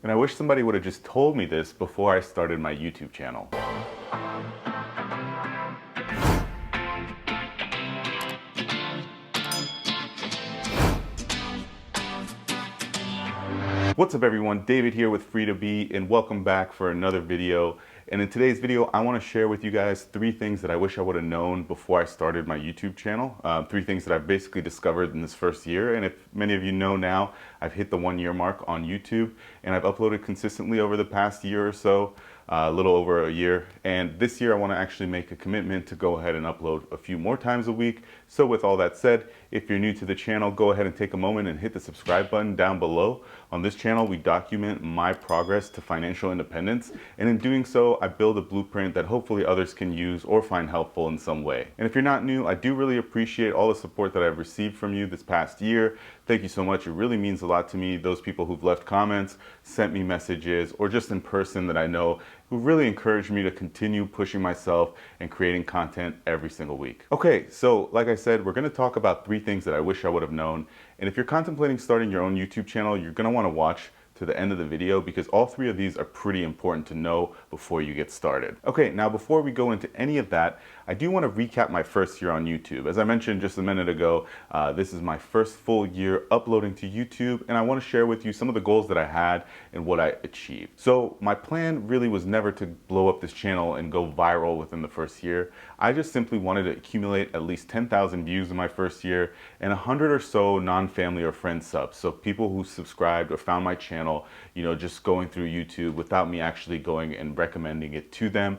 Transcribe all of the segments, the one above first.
And I wish somebody would have just told me this before I started my YouTube channel. What's up everyone, David here with Free to Be, and welcome back for another video. And in today's video, I want to share with you guys 3 things that I wish I would have known before I started my YouTube channel. 3 things that I've basically discovered in this first year. And if many of you know now, I've hit the 1-year mark on YouTube, and I've uploaded consistently over the past year or so. A little over a year, and this year I want to actually make a commitment to go ahead and upload a few more times a week. So with all that said, if you're new to the channel, go ahead and take a moment and hit the subscribe button down below. On this channel, we document my progress to financial independence, and in doing so, I build a blueprint that hopefully others can use or find helpful in some way. And if you're not new, I do really appreciate all the support that I've received from you this past year. Thank you so much. It really means a lot to me. Those people who've left comments, sent me messages, or just in person that I know, who really encouraged me to continue pushing myself and creating content every single week. Okay, so like I said, we're gonna talk about 3 things that I wish I would have known. And if you're contemplating starting your own YouTube channel, you're gonna wanna watch to the end of the video because all 3 of these are pretty important to know before you get started. Okay, now before we go into any of that, I do want to recap my first year on YouTube. As I mentioned just a minute ago, this is my first full year uploading to YouTube, and I want to share with you some of the goals that I had and what I achieved. So my plan really was never to blow up this channel and go viral within the first year. I just simply wanted to accumulate at least 10,000 views in my first year and 100 or so non-family or friend subs. So people who subscribed or found my channel, you know, just going through YouTube without me actually going and recommending it to them.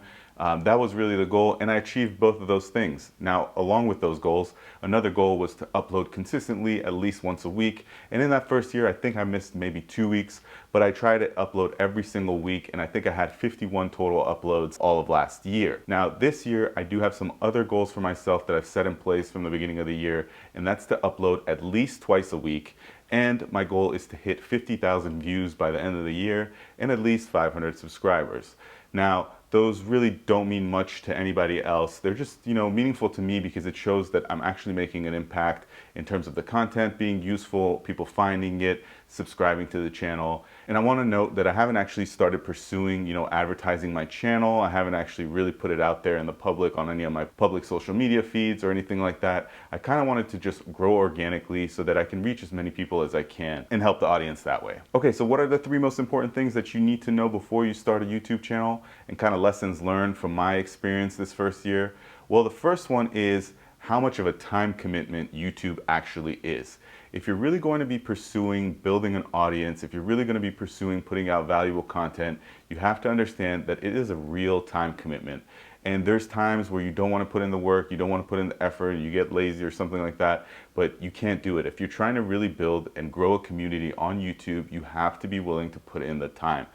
That was really the goal, and I achieved both of those things. Now, along with those goals, another goal was to upload consistently at least once a week. And in that first year, I think I missed maybe 2 weeks, but I tried to upload every single week, and I think I had 51 total uploads all of last year. Now, this year, I do have some other goals for myself that I've set in place from the beginning of the year, and that's to upload at least twice a week. And my goal is to hit 50,000 views by the end of the year and at least 500 subscribers. Now, those really don't mean much to anybody else. They're just, you know, meaningful to me because it shows that I'm actually making an impact in terms of the content being useful, people finding it, subscribing to the channel. And I want to note that I haven't actually started pursuing, you know, advertising my channel. I haven't actually really put it out there in the public on any of my public social media feeds or anything like that. I kind of wanted to just grow organically so that I can reach as many people as I can and help the audience that way. Okay, so what are the 3 most important things that you need to know before you start a YouTube channel, and kind of lessons learned from my experience this first year? Well, the first one is how much of a time commitment YouTube actually is. If you're really going to be pursuing building an audience, if you're really going to be pursuing putting out valuable content, you have to understand that it is a real time commitment. And there's times where you don't want to put in the work, you don't want to put in the effort, you get lazy or something like that, but you can't do it. If you're trying to really build and grow a community on YouTube, you have to be willing to put in the time.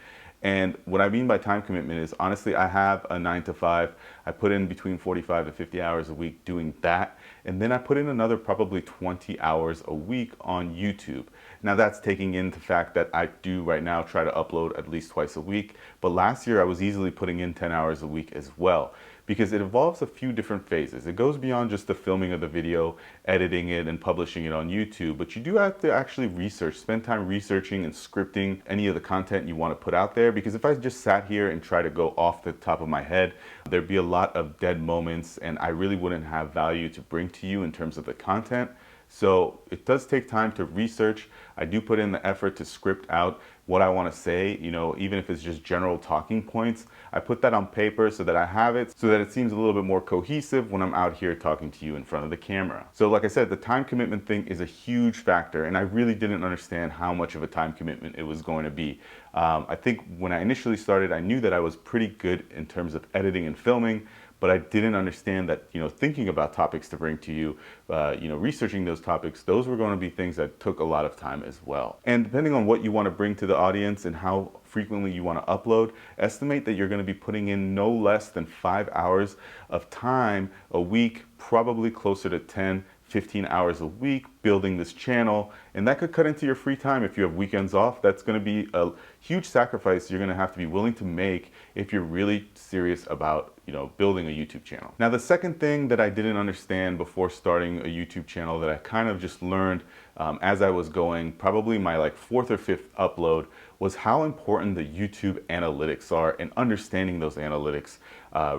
And what I mean by time commitment is, honestly, I have a 9 to 5. I put in between 45 to 50 hours a week doing that. And then I put in another probably 20 hours a week on YouTube. Now that's taking into the fact that I do right now try to upload at least twice a week. But last year I was easily putting in 10 hours a week as well, because it involves a few different phases. It goes beyond just the filming of the video, editing it, and publishing it on YouTube, but you do have to actually research, spend time researching and scripting any of the content you want to put out there, because if I just sat here and try to go off the top of my head, there'd be a lot of dead moments, and I really wouldn't have value to bring to you in terms of the content. So it does take time to research. I do put in the effort to script out what I want to say, you know, even if it's just general talking points. I put that on paper so that I have it, so that it seems a little bit more cohesive when I'm out here talking to you in front of the camera. So like I said, the time commitment thing is a huge factor, and I really didn't understand how much of a time commitment it was going to be. I think when I initially started, I knew that I was pretty good in terms of editing and filming, but I didn't understand that, you know, thinking about topics to bring to you, you know, researching those topics, those were going to be things that took a lot of time as well. And depending on what you want to bring to the audience and how frequently you want to upload, estimate that you're going to be putting in no less than 5 hours of time a week, probably closer to 10, 15 hours a week building this channel, and that could cut into your free time if you have weekends off. That's going to be a huge sacrifice you're going to have to be willing to make if you're really serious about, you know, building a YouTube channel. Now, the second thing that I didn't understand before starting a YouTube channel that I kind of just learned as I was going, probably my like 4th or 5th upload, was how important the YouTube analytics are, and understanding those analytics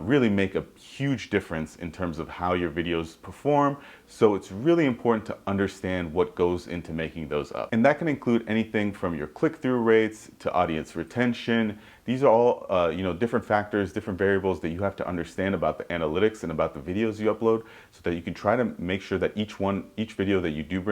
really make a huge difference in terms of how your videos perform. So it's really important to understand what goes into making those up. And that can include anything from your click-through rates to audience retention. These are all different factors, different variables that you have to understand about the analytics and about the videos you upload, so that you can try to make sure that each video that you do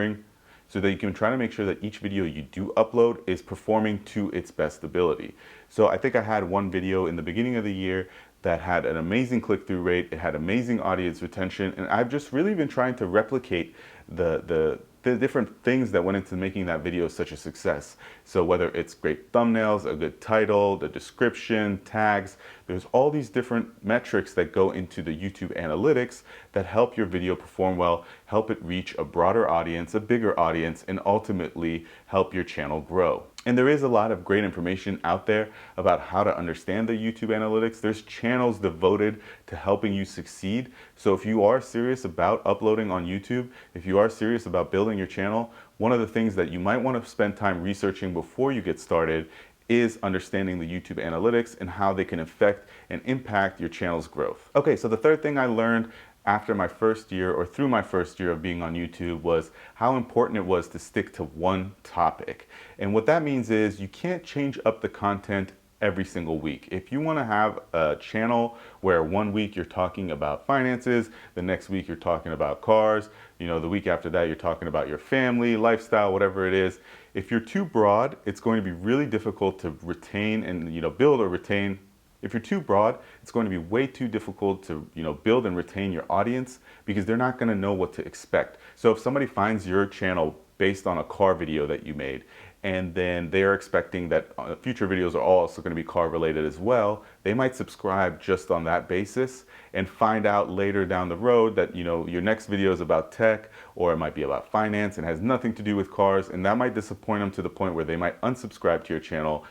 upload is performing to its best ability. So I think I had one video in the beginning of the year that had an amazing click-through rate, it had amazing audience retention, and I've just really been trying to replicate the different things that went into making that video such a success. So whether it's great thumbnails, a good title, the description, tags, there's all these different metrics that go into the YouTube analytics that help your video perform well, help it reach a broader audience, a bigger audience, and ultimately help your channel grow. And there is a lot of great information out there about how to understand the YouTube analytics. There's channels devoted to helping you succeed. So if you are serious about uploading on YouTube, if you are serious about building your channel, one of the things that you might want to spend time researching before you get started is understanding the YouTube analytics and how they can affect and impact your channel's growth. Okay, so the third thing I learned after my first year, or through my first year of being on YouTube, was how important it was to stick to one topic. And what that means is you can't change up the content every single week. If you want to have a channel where one week you're talking about finances, the next week you're talking about cars, the week after that you're talking about your family, lifestyle, whatever it is, if you're too broad, it's going to be really difficult to retain and build or retain. If you're too broad, it's going to be way too difficult to build and retain your audience, because they're not going to know what to expect. So if somebody finds your channel based on a car video that you made, and then they're expecting that future videos are also going to be car related as well, they might subscribe just on that basis and find out later down the road that your next video is about tech, or it might be about finance and has nothing to do with cars, and that might disappoint them to the point where they might unsubscribe to your channel,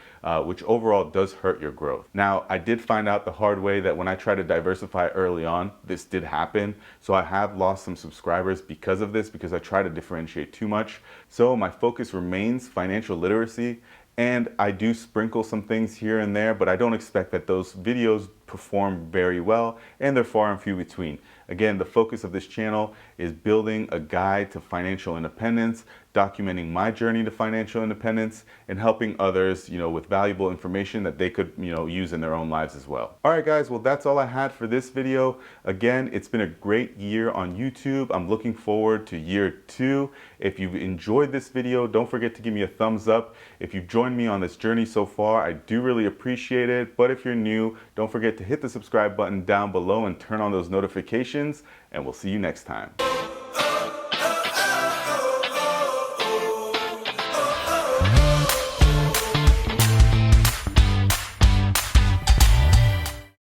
which overall does hurt your growth. Now, I did find out the hard way that when I tried to diversify early on, this did happen. So I have lost some subscribers because of this, because I try to differentiate too much. So my focus remains financial literacy, and I do sprinkle some things here and there, but I don't expect that those videos perform very well, and they're far and few between. Again, the focus of this channel is building a guide to financial independence, documenting my journey to financial independence, and helping others, with valuable information that they could, use in their own lives as well. All right, guys, well, that's all I had for this video. Again, it's been a great year on YouTube. I'm looking forward to year 2. If you've enjoyed this video, don't forget to give me a thumbs up. If you've joined me on this journey so far, I do really appreciate it. But if you're new, don't forget to hit the subscribe button down below and turn on those notifications, and we'll see you next time.